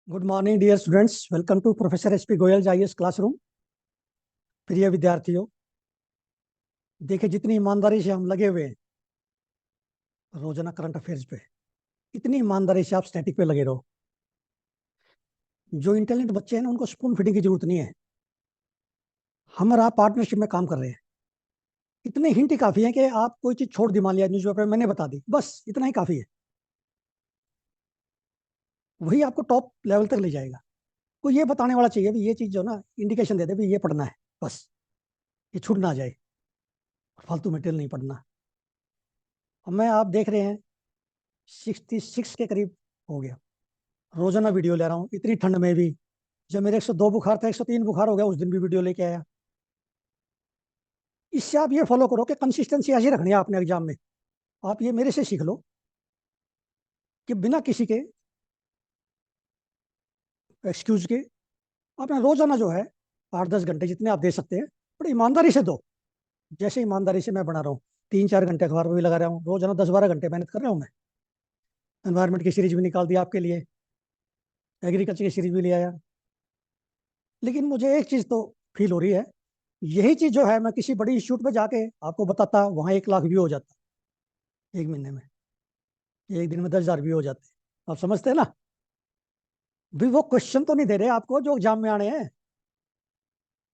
Good morning dear students, welcome to professor S P Goyal IAS classroom. प्रिय विद्यार्थियों, देखिए जितनी ईमानदारी से हम लगे हुए हैं रोजाना करंट अफेयर्स पे, इतनी ईमानदारी से आप स्टैटिक पे लगे रहो। जो इंटेलिजेंट बच्चे हैं ना, उनको स्पून फीडिंग की जरूरत नहीं है। हम और आप पार्टनरशिप में काम कर रहे हैं। इतने हिंट ही काफी है कि आप कोई चीज छोड़ दी, मान लिया न्यूज़पेपर मैंने बता दी, बस इतना ही काफी है। वही आपको टॉप लेवल तक ले जाएगा। कोई ये बताने वाला चाहिए भी, ये चीज जो ना इंडिकेशन दे दे भी ये पढ़ना है, बस ये छूट ना जाए। फालतू मटेरियल नहीं पढ़ना। अब मैं आप देख रहे हैं 66 के करीब हो गया। रोजाना वीडियो ले रहा हूँ इतनी ठंड में भी। जब मेरे 102 बुखार था, 103 बुखार हो गया, उस दिन भी वीडियो लेके आया। इससे आप ये फॉलो करो कि कंसिस्टेंसी ऐसी रखनी है आपने एग्जाम में। आप ये मेरे से सीख लो कि बिना किसी के एक्सक्यूज के अपना रोजाना जो है 8-10 घंटे जितने आप दे सकते हैं, बड़ी ईमानदारी से दो। जैसे ईमानदारी से मैं बना रहा हूँ, 3-4 घंटे अखबार में भी लगा रहा हूँ, रोजाना 10-12 घंटे मेहनत कर रहा हूँ मैं। एनवायरमेंट की सीरीज भी निकाल दी आपके लिए, एग्रीकल्चर की सीरीज भी ले आया। लेकिन मुझे एक चीज तो फील हो रही है, यही चीज जो है मैं किसी बड़ी इंस्टीट्यूट में जाके आपको बताता, वहां 1 लाख व्यू हो जाता एक महीने में, एक दिन में 10,000 व्यू हो जाते। आप समझते हैं ना? भी वो क्वेश्चन तो नहीं दे रहे आपको जो एग्जाम में आने हैं।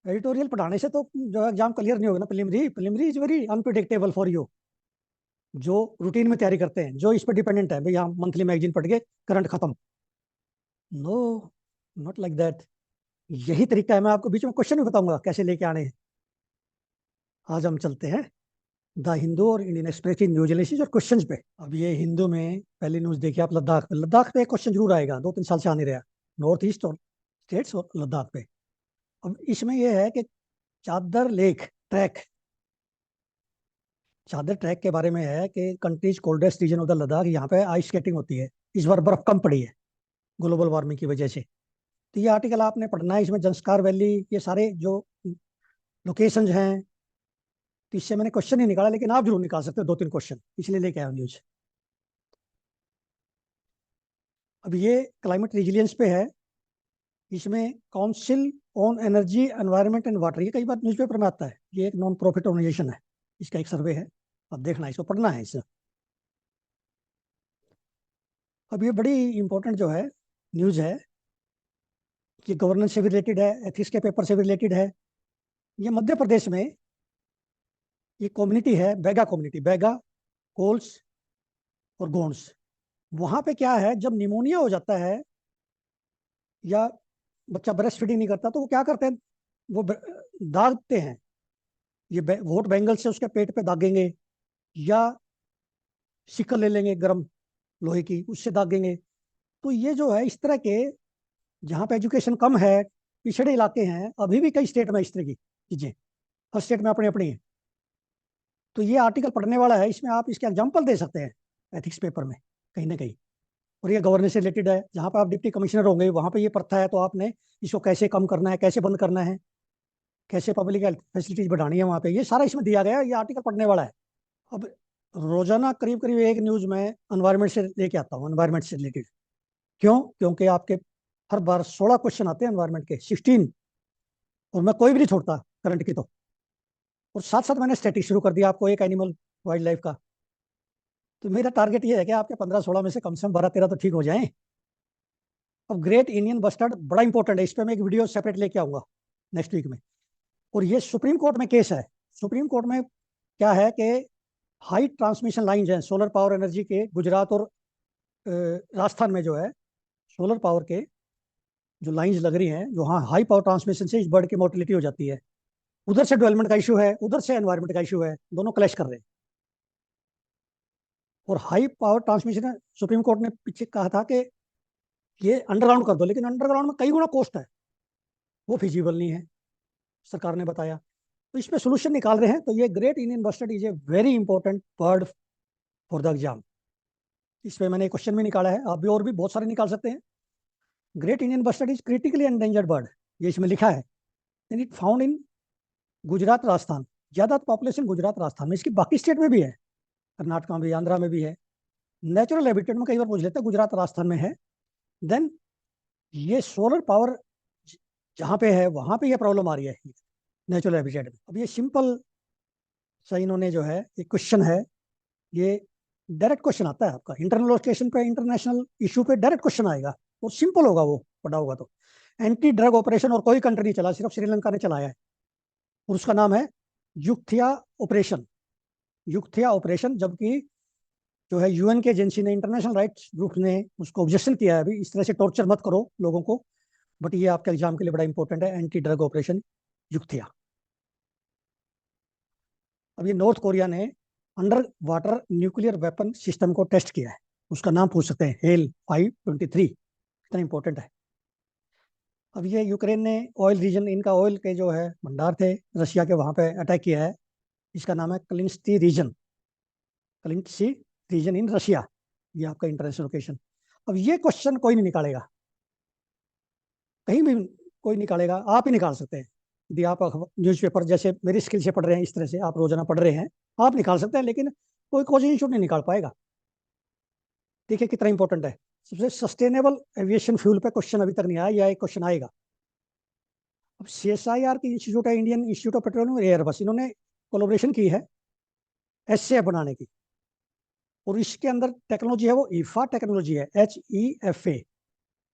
एडिटोरियल पढ़ाने से तो जो एग्जाम क्लियर नहीं होगा ना। Preliminary is very unpredictable for you, जो रूटीन में तैयारी करते हैं, जो इस पर डिपेंडेंट है भाई, हम मंथली मैगजीन पढ़ के करंट खत्म। No, not like that. यही तरीका है। मैं आपको बीच में क्वेश्चन भी बताऊंगा कैसे लेके आने हैं। आज हम चलते हैं द हिंदू और इंडियन एक्सप्रेस की न्यूज एनालिसिस और क्वेश्चंस पे। अब ये हिंदू में पहली न्यूज देखिए आप, लद्दाख पे एक क्वेश्चन जरूर आएगा, 2-3 साल से आने रहा। नॉर्थ ईस्ट और स्टेट्स और लद्दाख पे। अब इसमें यह है कि चादर लेक ट्रैक, चादर ट्रैक के बारे में है कि countries coldest region of the Ladakh, यहाँ पे आइस स्केटिंग होती है। इस बार बर्फ कम पड़ी है ग्लोबल वार्मिंग की वजह से। तो ये आर्टिकल आपने पढ़ना है। इसमें जंस्कार वैली, ये सारे जो लोकेशन हैं, तो इससे मैंने क्वेश्चन नहीं निकाला, लेकिन आप जरूर निकाल सकते हो 2-3 क्वेश्चन, इसलिए लेके आया न्यूज। अब ये क्लाइमेट रिजिलियंस पे है। इसमें council on energy environment and water, ये कई बार न्यूज़पेपर में आता है। ये एक नॉन प्रॉफिट ऑर्गेनाइजेशन है, इसका एक सर्वे है। अब देखना, इसको पढ़ना है इसे। अब ये बड़ी इंपॉर्टेंट जो है न्यूज है, ये गवर्नेंस से भी रिलेटेड है, एथिक्स के पेपर से भी रिलेटेड है। ये मध्य प्रदेश में ये कम्युनिटी है, बैगा कम्युनिटी, बैगा, कोल्स और गोंड्स। वहां पे क्या है, जब निमोनिया हो जाता है या बच्चा ब्रेस्ट फीडिंग नहीं करता, तो वो क्या करते हैं, वो दागते हैं। ये वोट बैंगल से उसके पेट पे दागेंगे, या सिकल ले लेंगे गर्म लोहे की, उससे दागेंगे। तो ये जो है इस तरह के, जहाँ पे एजुकेशन कम है, पिछड़े इलाके हैं, अभी भी कई स्टेट में इस तरह की चीजें, हर स्टेट में अपनी अपनी है। तो ये आर्टिकल पढ़ने वाला है, इसमें आप इसके एग्जाम्पल दे सकते हैं एथिक्स पेपर में कहीं ना कहीं। और ये गवर्नेंस से रिलेटेड है, जहाँ पर आप डिप्टी कमिश्नर होंगे वहाँ पे ये प्रथा है, तो आपने इसको कैसे कम करना है, कैसे बंद करना है, कैसे पब्लिक हेल्थ फैसिलिटीज बढ़ानी है वहाँ पे, ये सारा इसमें दिया गया है। ये आर्टिकल पढ़ने वाला है। अब रोजाना करीब करीब एक न्यूज में एनवायरमेंट से लेके आता हूँ, एनवायरमेंट से रिलेटेड। क्यों? क्योंकि आपके हर बार 16 क्वेश्चन आते हैं एनवायरमेंट के, 16। और मैं कोई भी नहीं छोड़ता करंट की तो। और साथ साथ मैंने स्टैटिक शुरू कर दिया आपको, एक एनिमल वाइल्ड लाइफ का। तो मेरा टारगेट ये है कि आपके 15-16 में से कम 12-13 तो ठीक हो जाएं। अब ग्रेट इंडियन बस्टर्ड बड़ा इंपॉर्टेंट है, इस पर मैं एक वीडियो सेपरेट लेके आऊंगा नेक्स्ट वीक में। और ये सुप्रीम कोर्ट में केस है। सुप्रीम कोर्ट में क्या है कि हाई ट्रांसमिशन लाइन हैं सोलर पावर एनर्जी के, गुजरात और राजस्थान में जो है सोलर पावर के जो लाइंस लग रही हैं, जो हाँ हाई पावर ट्रांसमिशन से इस बर्ड की मोर्टिलिटी हो जाती है। उधर से डेवलपमेंट का इशू है, उधर से एनवायरमेंट का इशू है, दोनों क्लैश कर रहे हैं। और high power transmission, supreme court ने पीछे कहा था कि ये अंडरग्राउंड कर दो, लेकिन अंडरग्राउंड में कई गुना कॉस्ट है, वो फिजिबल नहीं है, सरकार ने बताया। तो इस पे सोल्यूशन निकाल रहे हैं। तो ये great Indian bustard is a very important bird for the exam. इस पे मैंने क्वेश्चन भी निकाला है, आप भी और भी बहुत सारे निकाल सकते हैं। Great Indian bustard is critically endangered bird, ये इसमें लिखा है। And it found in Gujarat Rajasthan. ज्यादा पॉपुलेशन गुजरात राजस्थान में, इसकी बाकी स्टेट में भी है, कर्नाटक में भी, आंध्रा में भी है। नेचुरल हैबिटेट में कई बार पूछ लेते हैं, गुजरात राजस्थान में है। देन ये सोलर पावर जहाँ पे है वहां पे ये प्रॉब्लम आ रही है नेचुरल हैबिटेट में। अब ये सिंपल सा इन्होंने जो है एक क्वेश्चन है, ये डायरेक्ट क्वेश्चन आता है आपका इंटरनल लोकेशन पे, इंटरनेशनल इशू पे डायरेक्ट क्वेश्चन आएगा और सिंपल होगा, वो पढ़ा होगा तो। एंटी ड्रग ऑपरेशन और कोई कंट्री नहीं चला, सिर्फ श्रीलंका ने चलाया है और उसका नाम है युक्तिया ऑपरेशन। युक्तिया ऑपरेशन, जबकि जो है यूएन के एजेंसी ने, इंटरनेशनल राइट्स ग्रुप ने उसको ऑब्जेक्शन किया है अभी, इस तरह से टॉर्चर मत करो लोगों को। बट ये आपके एग्जाम के लिए बड़ा इंपॉर्टेंट है, एंटी ड्रग ऑपरेशन युक्तिया। अब ये नॉर्थ कोरिया ने under water nuclear weapon system को टेस्ट किया है, उसका नाम पूछ सकते हैं, हेल 523, इतना इंपॉर्टेंट है। अब ये यूक्रेन ने ऑयल रीजन, इनका ऑयल के जो है भंडार थे रशिया के, वहां पे अटैक किया है। इसका नाम है क्लिंस्टी रीजन, क्लिंस्टी रीजन इन रशिया। ये आपका इंटरनेशनल लोकेशन। अब ये क्वेश्चन कोई नहीं निकालेगा, कहीं भी कोई निकालेगा, आप ही निकाल सकते हैं। यदि आप न्यूज़पेपर जैसे मेरी स्किल से पढ़ रहे हैं, इस तरह से आप रोजाना पढ़ रहे हैं, आप निकाल सकते हैं, लेकिन कोई कोचिंग इंस्टीट्यूट नहीं निकाल पाएगा। देखिए कितना इंपॉर्टेंट है। सबसे सस्टेनेबल एविएशन फ्यूल पे क्वेश्चन अभी तक नहीं आया, या एक क्वेश्चन आएगा। अब CSIR की इंस्टीट्यूट है, इंडियन इंस्टीट्यूट ऑफ पेट्रोलियम और एयरबस, इन्होंने कोलोब्रेशन की है SAF बनाने की, और इसके अंदर टेक्नोलॉजी है वो ईफा टेक्नोलॉजी है, HEFA।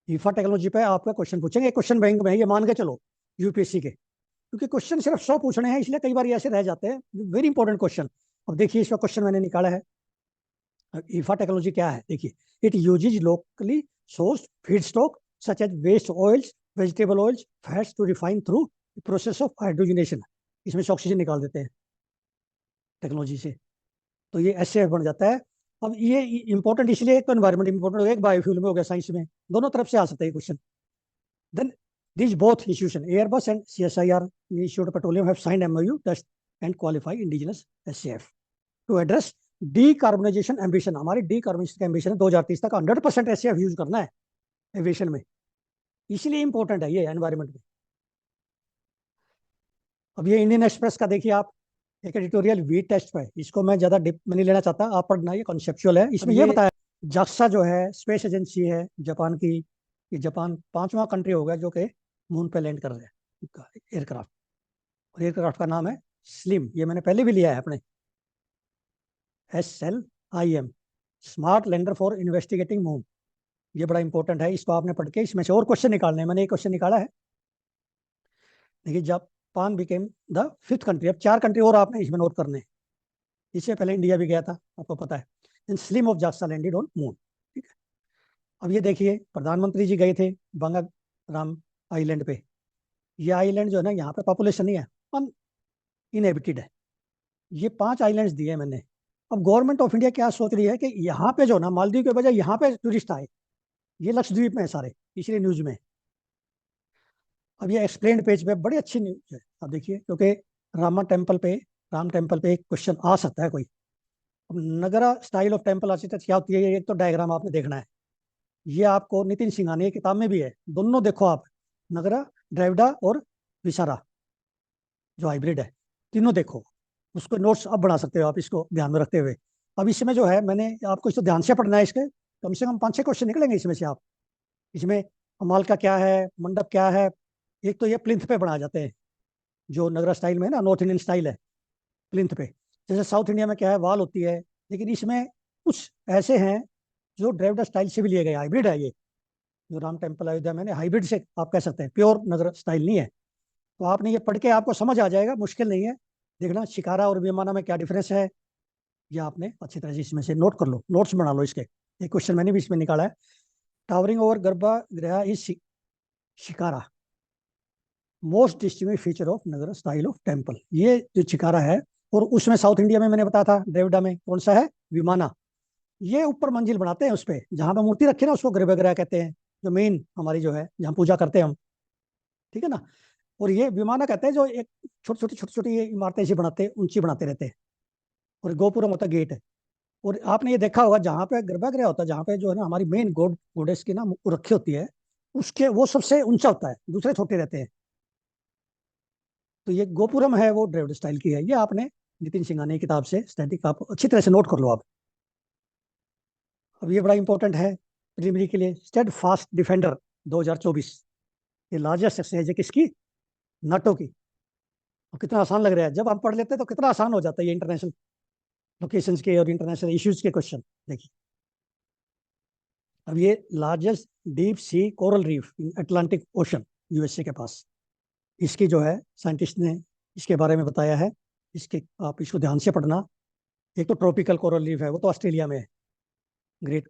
ईफा टेक्नोलॉजी पे आपका क्वेश्चन पूछेंगे, क्वेश्चन बैंक में है, ये मान के चलो यूपीएससी के, क्योंकि क्वेश्चन सिर्फ 100 पूछने हैं, इसलिए कई बार ऐसे रह जाते हैं, वेरी इंपॉर्टेंट क्वेश्चन। अब देखिए इसका क्वेश्चन मैंने निकाला है। ईफा टेक्नोलॉजी क्या है, देखिए, it uses locally source feed stock such as waste oils, vegetable oils, fats to refine through process of hydrogenation. इसमें से ऑक्सीजन निकाल देते हैं टेक्नोलॉजी से, तो ये SAF बन जाता है। अब ये इंपॉर्टेंट इसलिए, एक तो एनवायरमेंट इंपॉर्टेंट हो गया, एक बायोफ्यूल में हो गया, साइंस में दोनों तरफ से आ सकता है question. Then these both institution, Airbus and CSIR, Institute of Petroleum, have signed MOU test and qualify indigenous SAF to address decarbonization ambition। हमारी decarbonization का ambition है 2030 तक 100% SAF यूज करना है एविएशन में, इसलिए इंपॉर्टेंट है ये एनवायरमेंट में। अब ये इंडियन एक्सप्रेस का देखिए आप, एक एडिटोरियल वीट टेस्ट पे, इसको मैं ज्यादा डिप में नहीं लेना चाहता, आप पढ़ना, ये कॉन्सेप्चुअल है। इसमें ये बताया, जाक्सा जो है स्पेस एजेंसी है जापान की, ये जापान 5वां कंट्री होगा जो कि मून पे लैंड कर रहे हैं एयरक्राफ्ट, और एयरक्राफ्ट का नाम है स्लिम, ये मैंने पहले भी लिया है अपने, SLIM, smart lander for investigating moon. ये बड़ा इंपॉर्टेंट है, इसको आपने पढ़ के इसमें से और क्वेश्चन निकालने हैं। मैंने एक क्वेश्चन निकाला है, देखिए, Japan became the 5th country. अब 4 कंट्री और आपने इसमें नोट करने हैं, इससे पहले इंडिया भी गया था, आपको पता है। In SLIM of JAXA landed on moon, ठीक है। अब ये देखिए, प्रधानमंत्री जी गए थे बंगाराम आइलैंड पे। ये आइलैंड जो है ना, यहाँ पे पॉपुलेशन नहीं है, अन इनहेबिटेड है। ये 5 आइलैंड्स दिए हैं मैंने। अब गवर्नमेंट ऑफ इंडिया क्या सोच रही है कि यहाँ पे जो ना, मालदीव के बजाय यहाँ पे टूरिस्ट आए, ये लक्षद्वीप में है सारे, इसलिए न्यूज में। अब ये एक्सप्लेन पेज पे बड़ी अच्छी न्यूज है, अब देखिए, क्योंकि राम टेम्पल पे एक क्वेश्चन आ सकता है कोई। अब नगरा स्टाइल ऑफ टेम्पल आर्किटेक्चर क्या होती है, एक तो डायग्राम आपने देखना है, ये आपको नितिन सिंघानिया की किताब में भी है, दोनों देखो आप, नगरा, द्रविड़ा और विसारा जो हाइब्रिड है, तीनों देखो। उसको नोट्स अब बना सकते हो आप, इसको ध्यान में रखते हुए। अब इसमें जो है, मैंने आपको इसको ध्यान से पढ़ना है, इसके कम से कम 5-6 क्वेश्चन निकलेंगे इसमें से आप। इसमें हमाल का क्या है, मंडप क्या है। एक तो ये प्लिंथ पे बनाए जाते हैं, जो नगरा स्टाइल में है ना, नॉर्थ इंडियन स्टाइल है, प्लिंथ पे। जैसे साउथ इंडिया में क्या है, वाल होती है, लेकिन इसमें कुछ ऐसे हैं जो ड्रेविडा स्टाइल से भी लिए गए, हाइब्रिड है ये। जो राम टेम्पल अयोध्या में हाइब्रिड से आप कह सकते हैं, प्योर नगर स्टाइल नहीं है। तो आपने ये पढ़ के आपको समझ आ जाएगा, मुश्किल नहीं है। देखना शिकारा और विमाना में क्या डिफरेंस है, ये आपने अच्छी तरह से इसमें से नोट कर लो, नोट्स बना लो इसके। एक क्वेश्चन मैंने भी इसमें निकाला है, टावरिंग ओवर गर्भगृह is shikara, most distinguish feature of Nagar style of temple. ये जो शिकारा है, और उसमें साउथ इंडिया में मैंने बताया था ड्रेविडा में कौन सा है, विमाना। ये ऊपर मंजिल बनाते हैं उस पर, जहां पे मूर्ति रखे ना, उसको गर्भगृह कहते हैं, जो मेन हमारी जो है, जहाँ पूजा करते हैं हम, ठीक है ना। और ये विमाना कहते हैं जो एक छोटी छोटी ये इमारतें ऐसी बनाते, ऊंची बनाते रहते हैं। और गोपुरम होता है, गेट है। और आपने ये देखा होगा, जहाँ पे गर्भगृह होता है, जहाँ पे जो है ना हमारी मेन गोडेस की ना रखी होती है, उसके वो सबसे ऊंचा होता है, दूसरे छोटे रहते हैं। तो ये गोपुरम है, वो ड्रेविड स्टाइल की है। ये आपने नितिन सिंघानिया की किताब से स्टैटिक आप अच्छी तरह से नोट कर लो आप। अब ये बड़ा इंपॉर्टेंट है प्रीलिमिनरी के लिए, स्टेड फास्ट डिफेंडर, 2024। ये लार्जेस्ट एक्सचेंज है किसकी? नाटो की। और कितना आसान लग रहा है, जब हम पढ़ लेते हैं तो कितना आसान हो जाता है ये इंटरनेशनल लोकेशंस के और इंटरनेशनल इश्यूज के क्वेश्चन। देखिए अब ये largest deep sea coral reef in Atlantic Ocean, USA के पास। इसकी जो है साइंटिस्ट ने इसके बारे में बताया है। इसके आप इसको ध्यान से पढ़ना। एक तो ट्रॉपिकल कोरल रीफ है, वो तो ऑस्ट्रेलिया में है, ग्रेट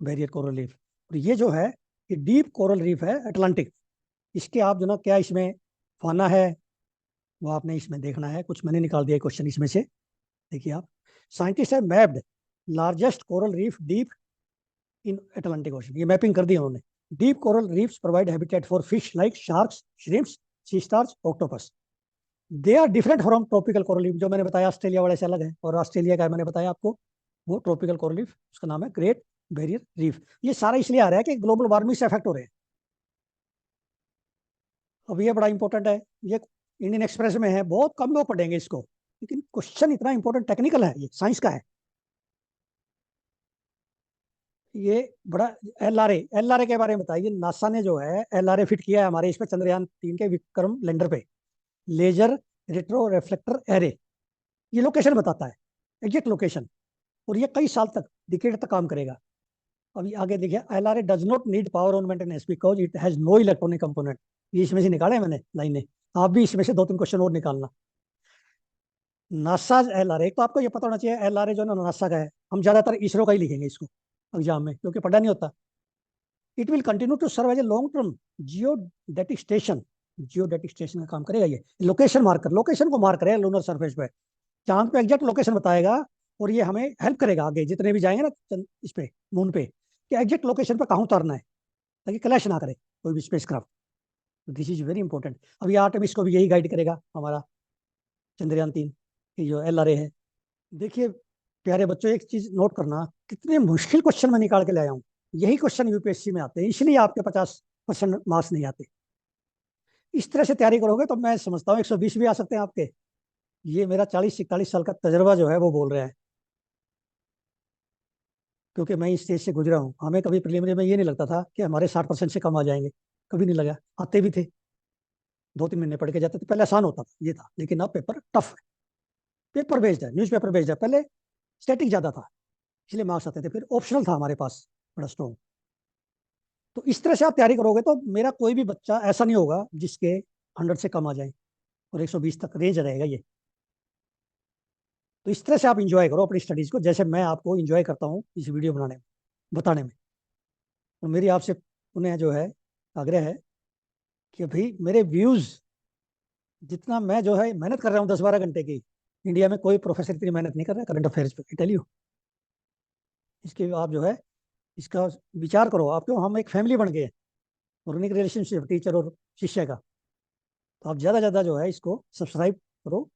बैरियर कोरल रीफ। और ये जो है ये डीप कोरल रीफ है अटलांटिक। इसके आप जो ना क्या इसमें फाना है वो आपने इसमें देखना है। कुछ मैंने निकाल दिया क्वेश्चन इसमें से, देखिए आप। साइंटिस्ट है mapped largest coral reef deep in Atlantic Ocean, ये मैपिंग कर दी उन्होंने। Deep coral reefs provide habitat for fish like sharks, shrimps, sea stars, octopus. They are different from tropical coral reef, जो मैंने बताया ऑस्ट्रेलिया वाले से अलग है। और ऑस्ट्रेलिया का मैंने बताया आपको, वो ट्रॉपिकल कोरल रीफ, उसका नाम है ग्रेट बैरियर रीफ। ये सारा इसलिए आ रहा है कि ग्लोबल वार्मिंग से अफेक्ट हो रहे हैं। अब ये बड़ा इंपॉर्टेंट है, ये इंडियन एक्सप्रेस में है, बहुत कम लोग पढ़ेंगे इसको, लेकिन क्वेश्चन इतना इंपॉर्टेंट टेक्निकल है, ये साइंस का है। ये बड़ा एलआरए के बारे में बताइए। नासा ने जो है एलआरए फिट किया है हमारे इस पे, चंद्रयान 3 के विक्रम लैंडर पे। लेजर रेट्रो रिफ्लेक्टर एरे, ये लोकेशन बताता है, एग्जैक्ट लोकेशन। और ये कई साल तक, डिकेड तक काम करेगा। अभी आगे देखिए, LRA does not need power on maintenance because it has no electronic component. ये इसमें से निकाले मैंने लाइनें, आप भी इसमें से 2-3 क्वेश्चन और निकालना। नासा एलआरए, तो आपको ये पता होना चाहिए एलआरए जो ना नासा का है। हम ज्यादातर इसरो का ही लिखेंगे इसको एग्जाम में, क्योंकि पढ़ा नहीं होता। It will continue to serve as a long term geodetic station. Geodetic station का काम करेगा ये, लोकेशन मार्कर, लोकेशन को मार्क करेगा लूनर सरफेस पे, चांद पे एग्जैक्ट लोकेशन बताएगा। और ये हमें हेल्प करेगा आगे जितने भी जाएंगे ना इस पे, मून पे, कि एग्जैक्ट लोकेशन पे कहाँ उतारना है, ताकि क्लैश ना करे कोई भी spacecraft. This is very important. अब ये आर्टेमिस को भी यही गाइड करेगा हमारा चंद्रयान 3 की जो एलआरए है। देखिए प्यारे बच्चों, एक चीज नोट करना, कितने मुश्किल क्वेश्चन मैं निकाल के लाया हूँ। यही क्वेश्चन यूपीएससी में आते हैं, इसलिए आपके 50% मार्क्स नहीं आते। इस तरह से तैयारी करोगे तो मैं समझता हूँ 120 भी आ सकते हैं आपके। ये मेरा 40-41 साल का तजर्बा जो है वो बोल रहा है, क्योंकि मैं इस स्टेज से गुजरा हूँ। हमें कभी प्रीलिमिनरी में ये नहीं लगता था कि हमारे 60% से कम आ जाएंगे, कभी नहीं लगा। आते भी थे, 2-3 महीने पढ़ के जाते थे। पहले आसान होता था, ये था, लेकिन अब पेपर टफ है। पेपर बेस्ड है, न्यूज पेपर बेस्ड है। पहले स्टैटिक ज्यादा था, इसलिए मार्क्स आते थे। फिर ऑप्शनल था हमारे पास बड़ा स्ट्रॉन्ग। तो इस तरह से आप तैयारी करोगे तो मेरा कोई भी बच्चा ऐसा नहीं होगा जिसके 100 से कम आ जाए, और 120 तक रेंज रहेगा ये। तो इस तरह से आप इंजॉय करो अपनी स्टडीज को, जैसे मैं आपको इंजॉय करता हूँ इस वीडियो बनाने में, बताने में। और मेरी आपसे पुनः जो है आग्रह है कि भाई मेरे व्यूज, जितना मैं जो है मेहनत कर रहा हूँ 10-12 घंटे की, इंडिया में कोई प्रोफेसर इतनी मेहनत नहीं कर रहा है करंट अफेयर्स पे, टेल यू। इसके आप जो है इसका विचार करो। आप क्यों, हम एक फैमिली बन गए, और उन्हीं रिलेशनशिप टीचर और शिष्य का। तो आप ज़्यादा ज़्यादा जो है इसको सब्सक्राइब करो,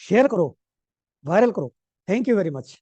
शेयर करो, वायरल करो। Thank you very much.